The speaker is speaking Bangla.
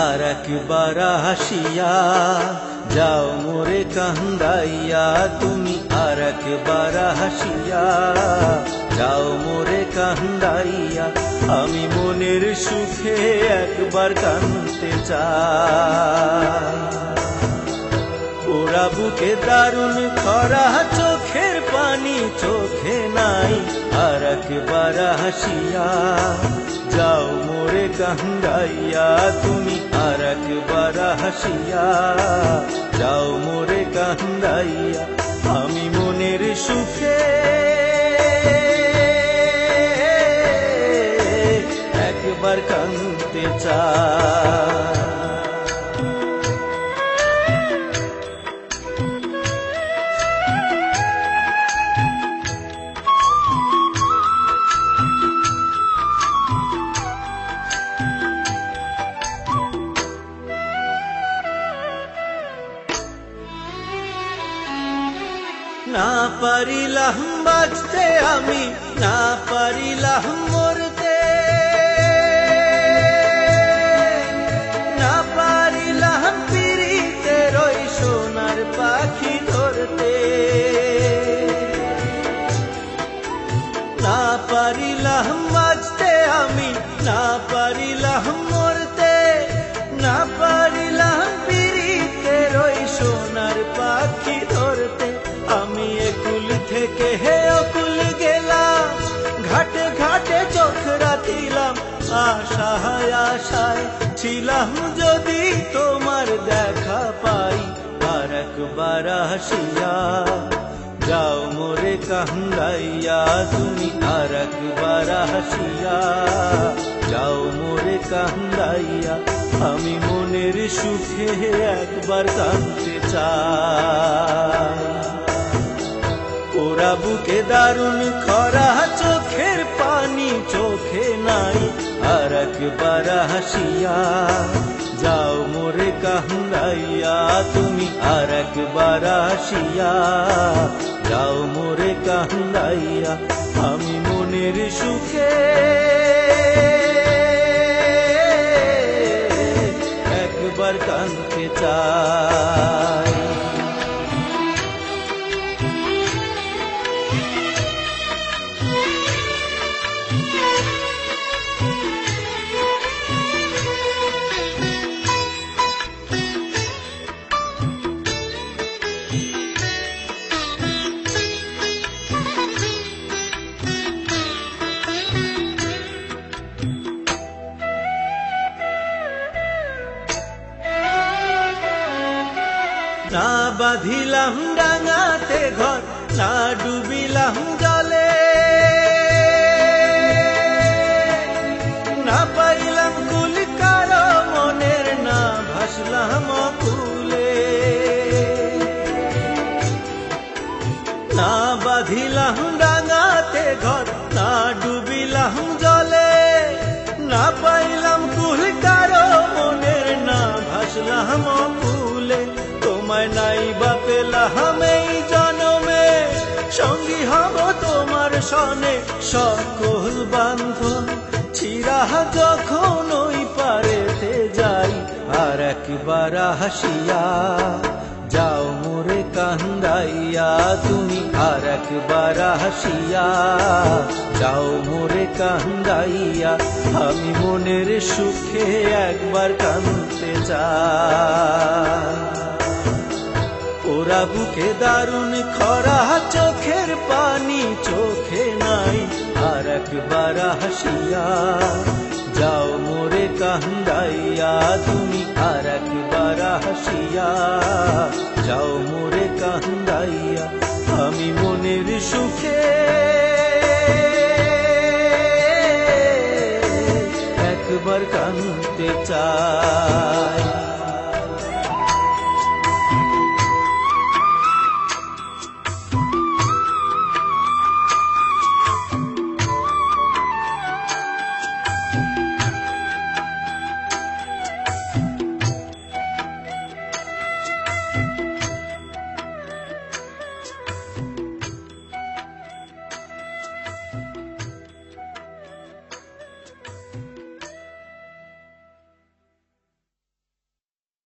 আর একবার হাসিয়া যাও মোরে কান্দাইয়া, তুমি আর একবার হাসিয়া যাও মোরে কান্দাইয়া। আমি মনের সুখে একবার কাঁদতে চাই। ওরা বুকে দারুণ খরা, চোখের পানি চোখে নাই, আর একবার হাসিয়া যাও মোরে কান্দাইয়া, তুমি আর একবার হাসিয়া যাও মোরে কান্দাইয়া। আমি মনের সুখে একবার কাঁদতে চাই। না পারিলাম বাঁচতে আমি, না পারিলাম মরতে, না পারিলাম পিরিতের ওই সোনার পাখি ধরতে, না পারিলাম বাঁচতে আমি, না পারিলাম মরতে, না পারিলাম পিরিতের ওই সোনার পাখি ধরতে। আমি একুল থেকে হে অকুল গেলাম, ঘাটে ঘাটে চোখ রাখিলাম, আশায় আশায় ছিলাম যদি তোমার দেখা পাই। আর একবার হাসিয়া যাও মোরে কান্দাইয়া, তুমি আর একবার হাসিয়া যাও মোরে কান্দাইয়া। আমি মনের সুখে একবার কাঁদতে চাই। ওরা বুকে দারুণ খরা, চোখের পানি চোখে নাই, আর একবার হাসিয়া যাও মোরে কান্দাইয়া, তুমি আর একবার হাসিয়া যাও মোরে কান্দাইয়া। আমি মনের সুখে একবার কাঁদতে চাই। না বাঁধিলাম ডাঙাতে ঘর, না ডুবিলাম জলে, না পাইলাম কুল কারো মনের, না ভাসলাম কুলে, না বাঁধিলাম ডাঙাতে ঘর, না ডুবিলাম জলে, না পাইলাম কুল কারো মনের, না ভাসলাম কুলে। তোমায় নাই বা পেলাম এই জনমে, সঙ্গী হব তোমার সনে, সকল বান্ধন ছিড়া যখন ওই পারেতে যাই। আর একবার হাসিয়া যাও মোরে কান্দাইয়া, তুমি আর একবার হাসিয়া যাও মোরে কান্দাইয়া। আমি মনের সুখে একবার কাঁদতে চাই। ওরা বুকে দারুণ খরা, চোখের পানি চোখে নাই, আর একবার হাসিয়া যাও মোরে কান্দাইয়া, তুমি আর একবার হাসিয়া যাও মোরে কান্দাইয়া। আমি মনের সুখে একবার কাঁদতে চাই।